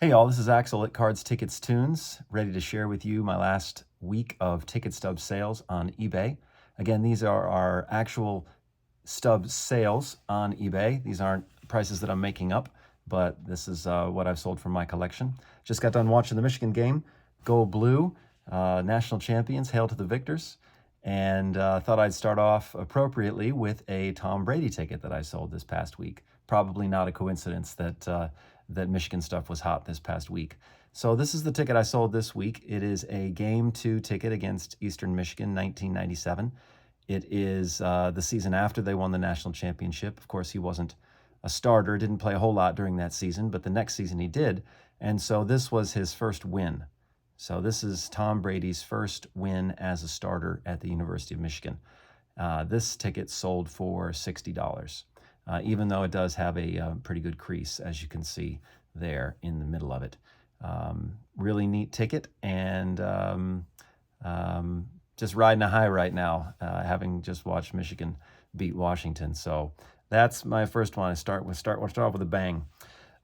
Hey y'all, this is Axel at Cards, Tickets, Tunes, ready to share with you my last week of ticket stub sales on eBay. Again, these are our actual stub sales on eBay. These aren't prices that I'm making up, but this is what I've sold from my collection. Just got done watching the Michigan game. Go Blue, national champions, hail to the victors. And thought I'd start off appropriately with a Tom Brady ticket that I sold this past week. Probably not a coincidence that that Michigan stuff was hot this past week. So this is the ticket I sold this week. It is a Game 2 ticket against Eastern Michigan, 1997. It is the season after they won the national championship. Of course, he wasn't a starter, didn't play a whole lot during that season, but the next season he did. And so this was his first win. So this is Tom Brady's first win as a starter at the University of Michigan. This ticket sold for $60, even though it does have a pretty good crease, as you can see there in the middle of it. Really neat ticket, and just riding a high right now, having just watched Michigan beat Washington. So that's my first one. We'll start off with a bang.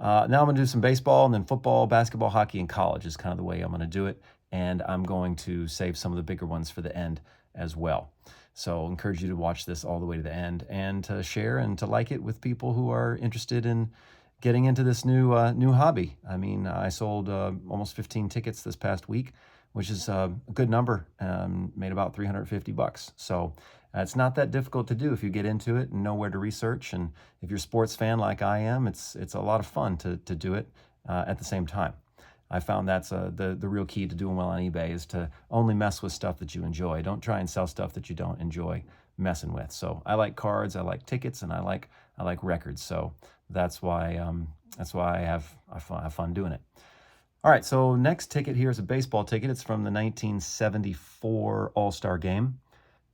Now I'm going to do some baseball, and then football, basketball, hockey, and college is kind of the way I'm going to do it. And I'm going to save some of the bigger ones for the end as well. So I encourage you to watch this all the way to the end and to share and to like it with people who are interested in getting into this new hobby. I mean, I sold almost 15 tickets this past week, which is a good number. Made about $350. So it's not that difficult to do if you get into it and know where to research. And if you're a sports fan like I am, it's a lot of fun to do it at the same time. I found that's the real key to doing well on eBay is to only mess with stuff that you enjoy. Don't try and sell stuff that you don't enjoy messing with. So I like cards, I like tickets, and I like records. So that's why I have fun doing it. All right, so next ticket here is a baseball ticket. It's from the 1974 All-Star Game.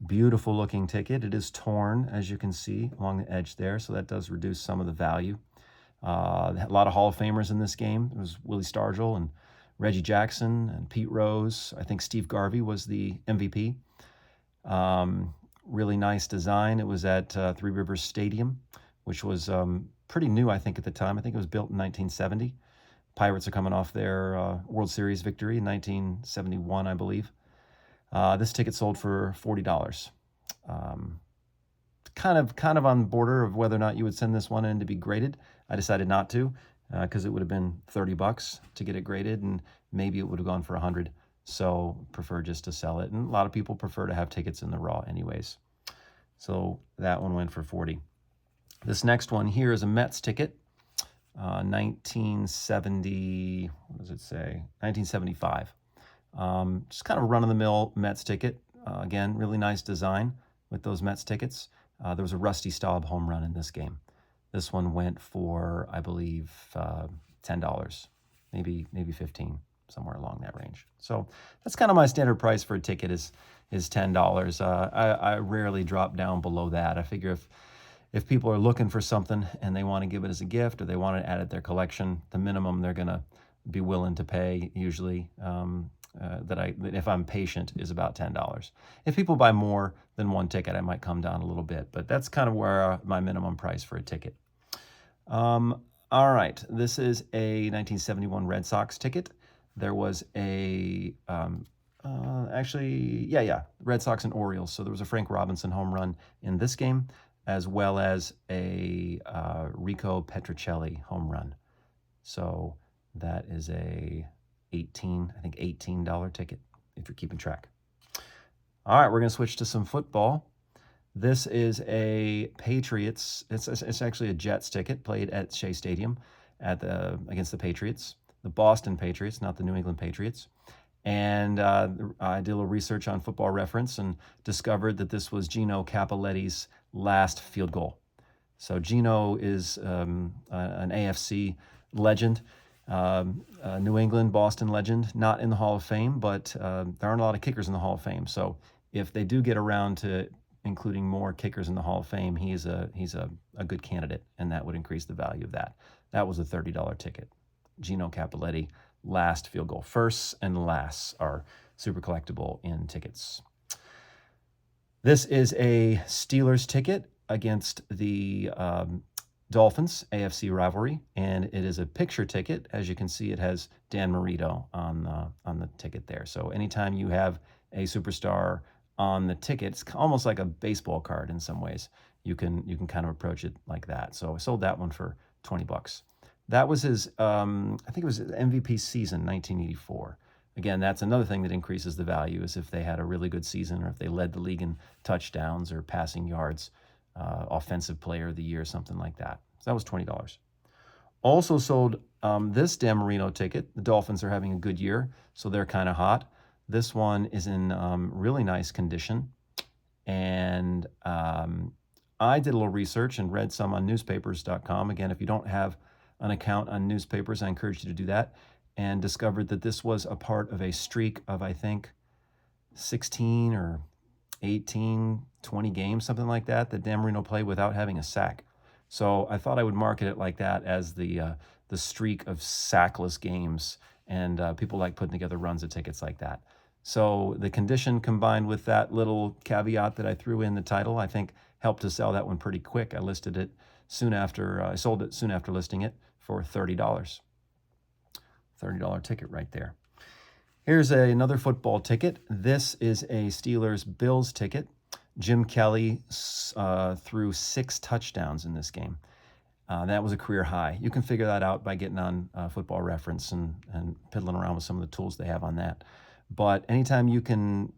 Beautiful looking ticket. It is torn, as you can see, along the edge there, so that does reduce some of the value. A lot of Hall of Famers in this game. It was Willie Stargell and Reggie Jackson and Pete Rose. I think Steve Garvey was the MVP. Really nice design. It was at Three Rivers Stadium, which was pretty new, I think, at the time. I think it was built in 1970. Pirates are coming off their World Series victory in 1971, I believe. This ticket sold for $40. Kind of on the border of whether or not you would send this one in to be graded. I decided not to because it would have been $30 to get it graded, and maybe it would have gone for $100. So prefer just to sell it. And a lot of people prefer to have tickets in the raw anyways. So that one went for $40. This next one here is a Mets ticket. 1970, what does it say? 1975. Just kind of a run-of-the-mill Mets ticket. Again, really nice design with those Mets tickets. There was a Rusty Staub home run in this game. This one went for, I believe, $10, maybe $15, somewhere along that range. So that's kind of my standard price for a ticket is $10. I rarely drop down below that. I figure if people are looking for something and they want to give it as a gift or they want to add it to their collection, the minimum they're going to be willing to pay usually that if I'm patient is about $10. If people buy more than one ticket, I might come down a little bit, but that's kind of where my minimum price for a ticket. All right, this is a 1971 Red Sox ticket. There was a Red Sox and Orioles. So there was a Frank Robinson home run in this game, as well as a Rico Petrocelli home run. So that is a $18 ticket, if you're keeping track. All right, we're going to switch to some football. This is a Patriots. It's actually a Jets ticket played at Shea Stadium against the Patriots, the Boston Patriots, not the New England Patriots. And I did a little research on Football Reference and discovered that this was Gino Cappelletti's last field goal. So Gino is an AFC legend. New England, Boston legend, not in the Hall of Fame, but there aren't a lot of kickers in the Hall of Fame. So if they do get around to including more kickers in the Hall of Fame, he's a good candidate, and that would increase the value of that. That was a $30 ticket. Gino Cappelletti, last field goal. Firsts and lasts are super collectible in tickets. This is a Steelers ticket against the Dolphins, AFC rivalry, and it is a picture ticket. As you can see, it has Dan Marino on the ticket there. So anytime you have a superstar on the ticket, it's almost like a baseball card in some ways. You can kind of approach it like that. So I sold that one for 20 bucks. That was his, I think it was his MVP season, 1984. Again, that's another thing that increases the value is if they had a really good season or if they led the league in touchdowns or passing yards, offensive player of the year, something like that. So that was $20. Also sold this Dan Marino ticket. The Dolphins are having a good year, so they're kind of hot. This one is in really nice condition. And I did a little research and read some on newspapers.com. Again, if you don't have an account on newspapers, I encourage you to do that. And discovered that this was a part of a streak of, I think, 16 or 18, 20 games, something like that Dan Marino played without having a sack. So I thought I would market it like that as the streak of sackless games, and people like putting together runs of tickets like that. So the condition combined with that little caveat that I threw in the title, I think helped to sell that one pretty quick. I listed it soon after, I sold it soon after listing it for $30. $30 ticket right there. Here's another football ticket. This is a Steelers-Bills ticket. Jim Kelly threw 6 touchdowns in this game. That was a career high. You can figure that out by getting on Football Reference and piddling around with some of the tools they have on that. But anytime you can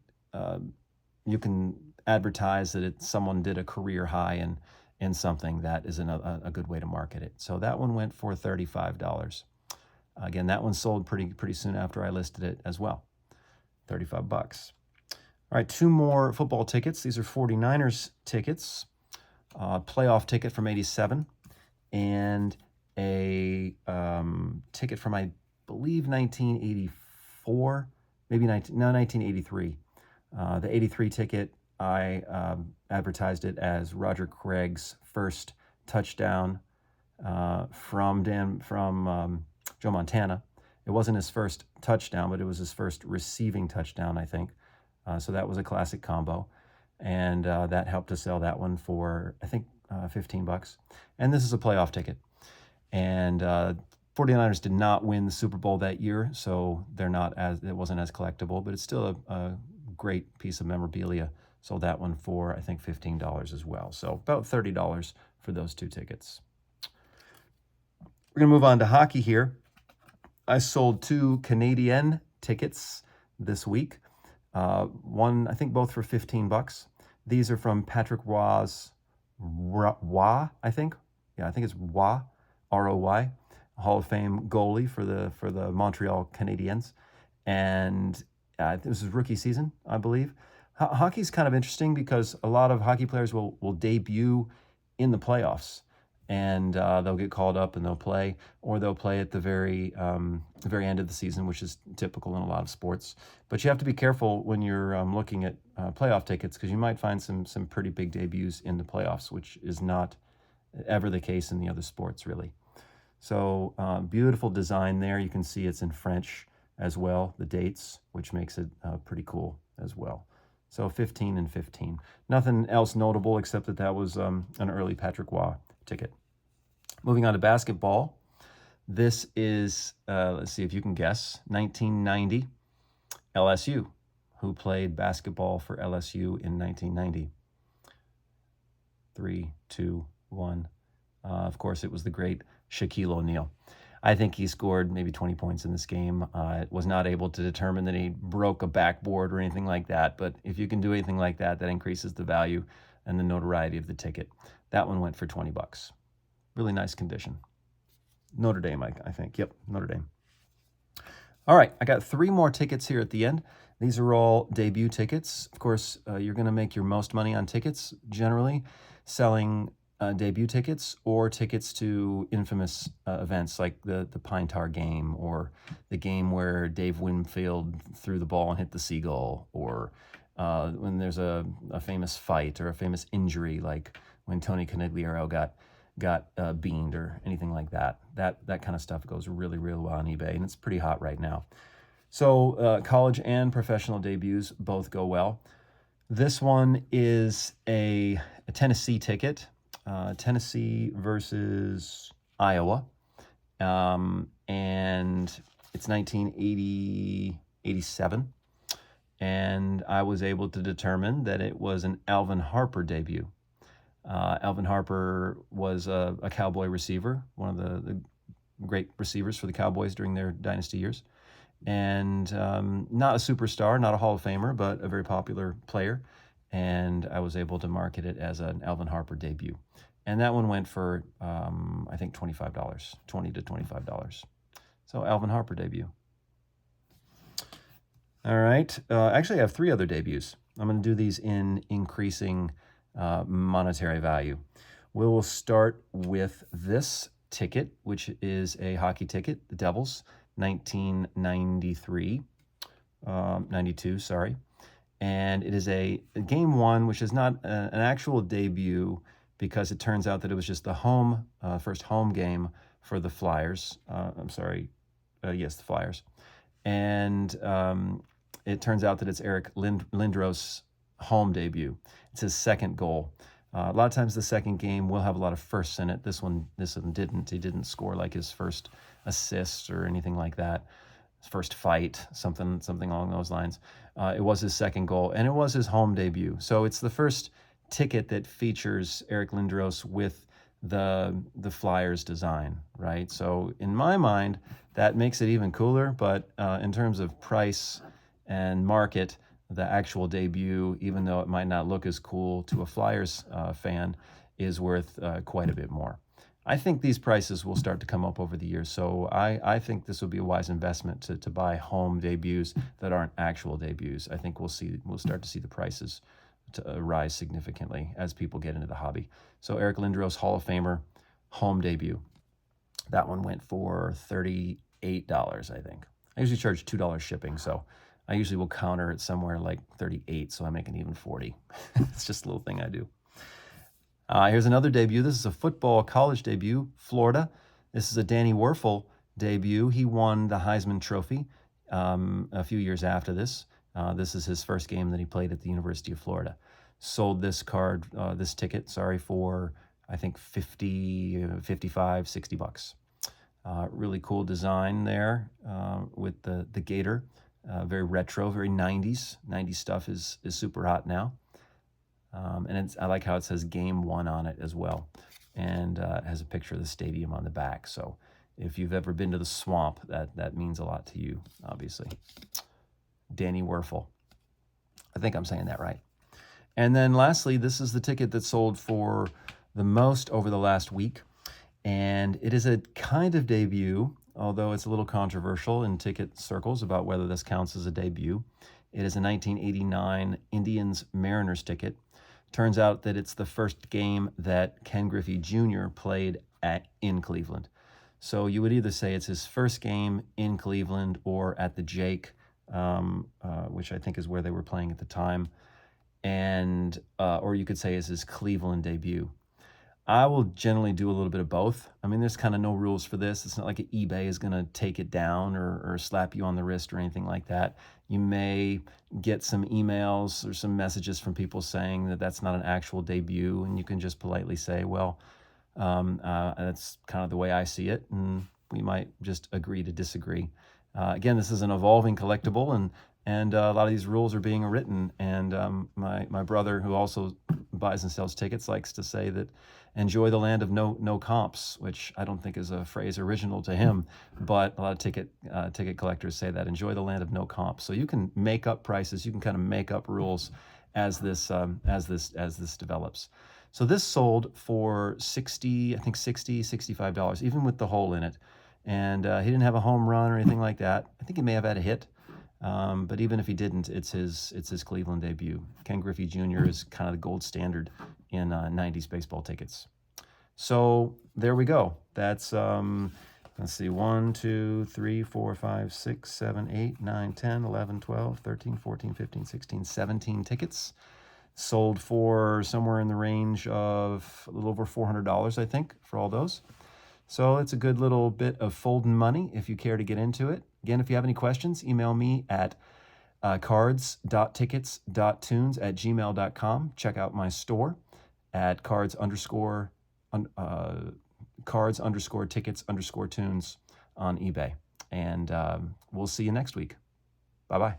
advertise that someone did a career high in something, that is a good way to market it. So that one went for $35. Again, that one sold pretty soon after I listed it as well. 35 bucks. All right, 2 more football tickets. These are 49ers tickets. Playoff ticket from '87 and a ticket from, I believe, 1984, maybe 1983. The '83 ticket, I advertised it as Roger Craig's first touchdown from Joe Montana. It wasn't his first touchdown, but it was his first receiving touchdown, I think. So that was a classic combo. And that helped to sell that one for, I think, 15 bucks. And this is a playoff ticket. And 49ers did not win the Super Bowl that year, so it wasn't as collectible, but it's still a great piece of memorabilia. Sold that one for, I think, $15 as well. So about $30 for those 2 tickets. We're going to move on to hockey here. I sold 2 Canadian tickets this week. One, I think both for 15 bucks. These are from Patrick Roy's, I think. Yeah, I think it's Roy, R-O-Y, Hall of Fame goalie for the Montreal Canadiens. And this is rookie season, I believe. Hockey's kind of interesting because a lot of hockey players will debut in the playoffs. And they'll get called up and they'll play, or they'll play at the very end of the season, which is typical in a lot of sports. But you have to be careful when you're looking at playoff tickets because you might find some pretty big debuts in the playoffs, which is not ever the case in the other sports, really. So beautiful design there. You can see it's in French as well, the dates, which makes it pretty cool as well. So 15 and 15. Nothing else notable except that was an early Patrick Roy ticket. Moving on to basketball. This is, let's see if you can guess, 1990 LSU. Who played basketball for LSU in 1990? 3, 2, 1. Of course, it was the great Shaquille O'Neal. I think he scored maybe 20 points in this game. Was not able to determine that he broke a backboard or anything like that. But if you can do anything like that, that increases the value and the notoriety of the ticket. That one went for 20 bucks. Really nice condition. Notre Dame, I think. Yep, Notre Dame. All right, I got 3 more tickets here at the end. These are all debut tickets. Of course, you're going to make your most money on tickets, generally, selling debut tickets or tickets to infamous events like the Pine Tar game or the game where Dave Winfield threw the ball and hit the seagull, or when there's a famous fight or a famous injury like when Tony Conigliaro got beamed or anything like that. That kind of stuff goes really, really well on eBay, and it's pretty hot right now. So college and professional debuts both go well. This one is a Tennessee ticket. Tennessee versus Iowa. And it's 1987. And I was able to determine that it was an Alvin Harper debut. Alvin Harper was a Cowboy receiver, one of the great receivers for the Cowboys during their dynasty years. And not a superstar, not a Hall of Famer, but a very popular player. And I was able to market it as an Alvin Harper debut. And that one went for, I think, $25, $20 to $25. So Alvin Harper debut. All right. Actually, I have 3 other debuts. I'm going to do these in increasing monetary value. We will start with this ticket, which is a hockey ticket, the Devils, 1992, sorry. And it is a game 1, which is not an actual debut because it turns out that it was just the first home game for the Flyers. Yes, the Flyers. And it turns out that it's Eric Lindros' home debut. It's his second goal. A lot of times the second game will have a lot of firsts in it. This one didn't. He didn't score like his first assist or anything like that. His first fight, something along those lines. It was his second goal, and it was his home debut. So it's the first ticket that features Eric Lindros with the Flyers design, right? So in my mind, that makes it even cooler. But in terms of price and market, the actual debut, even though it might not look as cool to a Flyers fan, is worth quite a bit more. I think these prices will start to come up over the years, so I think this will be a wise investment to buy home debuts that aren't actual debuts. I think we'll start to see the prices to rise significantly as people get into the hobby. So Eric Lindros, Hall of Famer, home debut. That one went for $38, I think. I usually charge $2 shipping, so I usually will counter it somewhere like 38, so I make an even 40. It's just a little thing I do. Here's another debut. This is a football college debut, Florida. This is a Danny Werfel debut. He won the Heisman Trophy a few years after this. This is his first game that he played at the University of Florida. Sold this ticket, for I think $50, $55, $60. Really cool design there with the gator. Very retro, very 90s. 90s stuff is super hot now. And I like how it says Game 1 on it as well. And it has a picture of the stadium on the back. So if you've ever been to the Swamp, that means a lot to you, obviously. Danny Werfel. I think I'm saying that right. And then lastly, this is the ticket that sold for the most over the last week. And it is a kind of debut, although it's a little controversial in ticket circles about whether this counts as a debut. It is a 1989 Indians-Mariners ticket. Turns out that it's the first game that Ken Griffey Jr. played in Cleveland. So you would either say it's his first game in Cleveland or at the Jake, which I think is where they were playing at the time, and or you could say it's his Cleveland debut. I will generally do a little bit of both. I mean, there's kind of no rules for this. It's not like eBay is going to take it down or slap you on the wrist or anything like that. You may get some emails or some messages from people saying that that's not an actual debut, and you can just politely say, well, that's kind of the way I see it, and we might just agree to disagree. Again, this is an evolving collectible, and a lot of these rules are being written. And my brother, who also buys and sells tickets, likes to say that enjoy the land of no comps, which I don't think is a phrase original to him, but a lot of ticket collectors say that, enjoy the land of no comps. So you can make up prices, you can kind of make up rules as this develops. So this sold for $65, even with the hole in it. And he didn't have a home run or anything like that. I think he may have had a hit. But even if he didn't, it's his Cleveland debut. Ken Griffey Jr. is kind of the gold standard in 90s baseball tickets. So there we go. That's, let's see, 1, 2, 3, 4, 5, 6, 7, 8, 9, 10, 11, 12, 13, 14, 15, 16, 17 tickets. Sold for somewhere in the range of a little over $400, I think, for all those. So it's a good little bit of folding money if you care to get into it. Again, if you have any questions, email me at cards.tickets.tunes@gmail.com. Check out my store at cards_tickets cards _ tickets _ tunes on eBay. And we'll see you next week. Bye-bye.